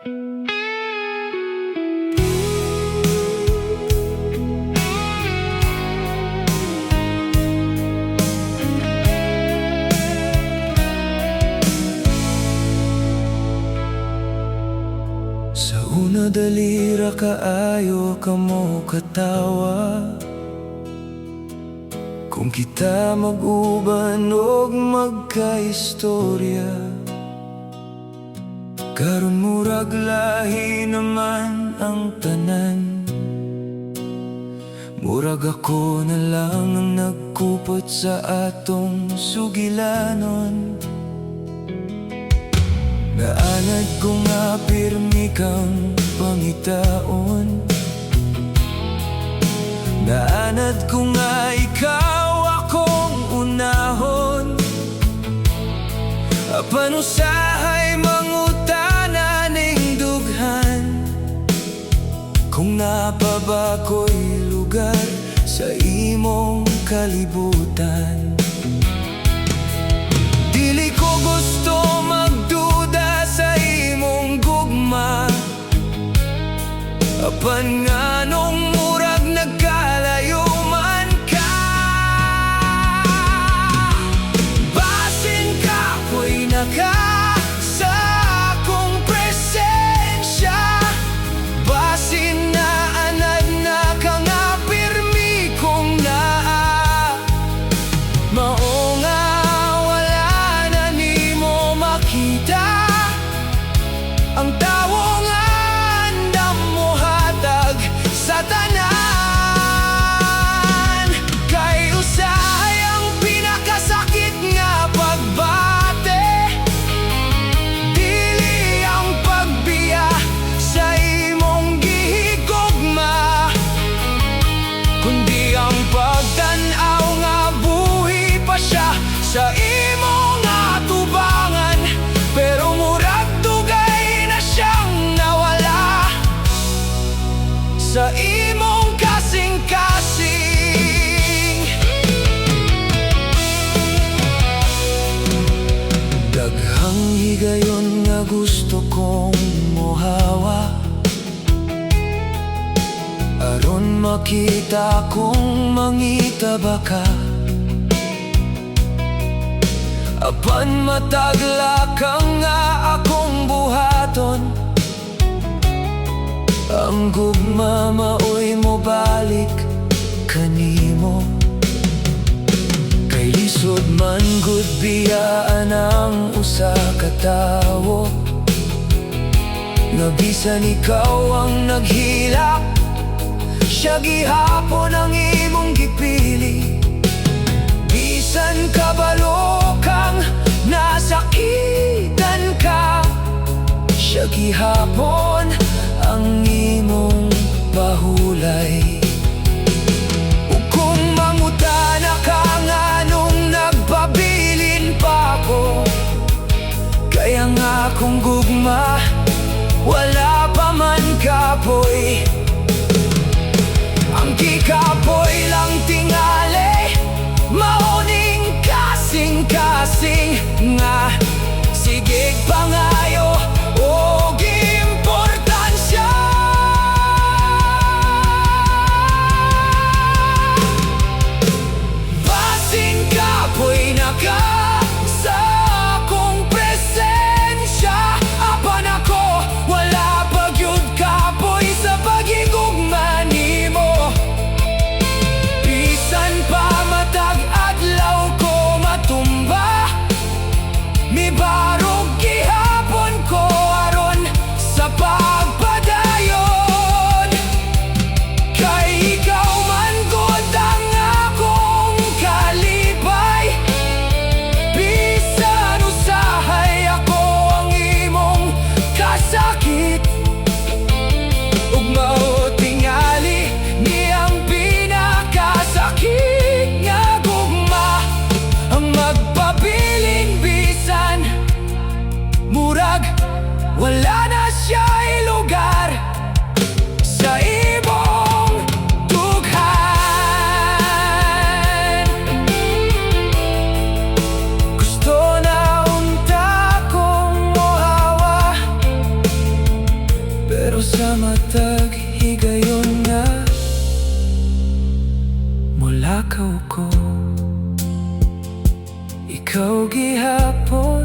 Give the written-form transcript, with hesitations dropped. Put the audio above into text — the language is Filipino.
Sa una dalira kaayo ka mo katawa, kung kita mag-uban og magkaistorya. Karon murag lahi naman ang tanan, murag ako na lang ang nagkupot sa atong sugilanon. Naanad ko nga pirmi kang pangitaon, naanad ko nga ikaw akong unahon. Apan usahay mangutana ning dughan, kung napaba ko'y lugar sa imong kalibutan. Dili ko gusto magduda sa imong gugma, apan nganong murag nagkalayo man ka. Basin ka ko'y naka sa akong presensya, basin na anad na ka nga pirmi kong naa. Mao nga wala na nimo makita ang tawo nga andam mo hatag sa tanan. Kay usahay ang pinakasakit nga pagbate, dili ang pagbiya sa imong gihigugma, kundi ang pagtan-aw nga buhi pa siya sa imong atubangan. Pero murag dugay na siyang nawala sa imong kasing-kasing. Daghang higayon nga gusto kong mohawa, aron makita kong mangitaba ka. Apan matagla ka nga akong buhaton, ang gugma maoy mo balik kanimo. Kay lisod man gud biyaan ang usa ka tawo, nga bisan ikaw ang naghilak, siya gihapon ang imong gipili. Bisan kabalo kang nasakitan ka, siya gihapon ang imong pahulay. Ug kung mangutana ka nga nung nagpabilin pa ko, kaya nga akong gugma wala pa man kapoy. Ang kikapoy lang tingali, mauning kasing-kasing nga sigig pangayo o importansya. Basin kapoy naka sa akong presensya, apan ako wala pagyud kapoy sa pagigugma nimo. Bisan pa matag adlaw ko matumba, mibarog gihapon ko aron sa pagpadayon. Kay ikaw man gud ang akong kalipay, bisan usahay ako ang imong kasakit. Ug mao tingali niyang pinakasakit nga gugma, ang magpabiling bisan ikaw gihapon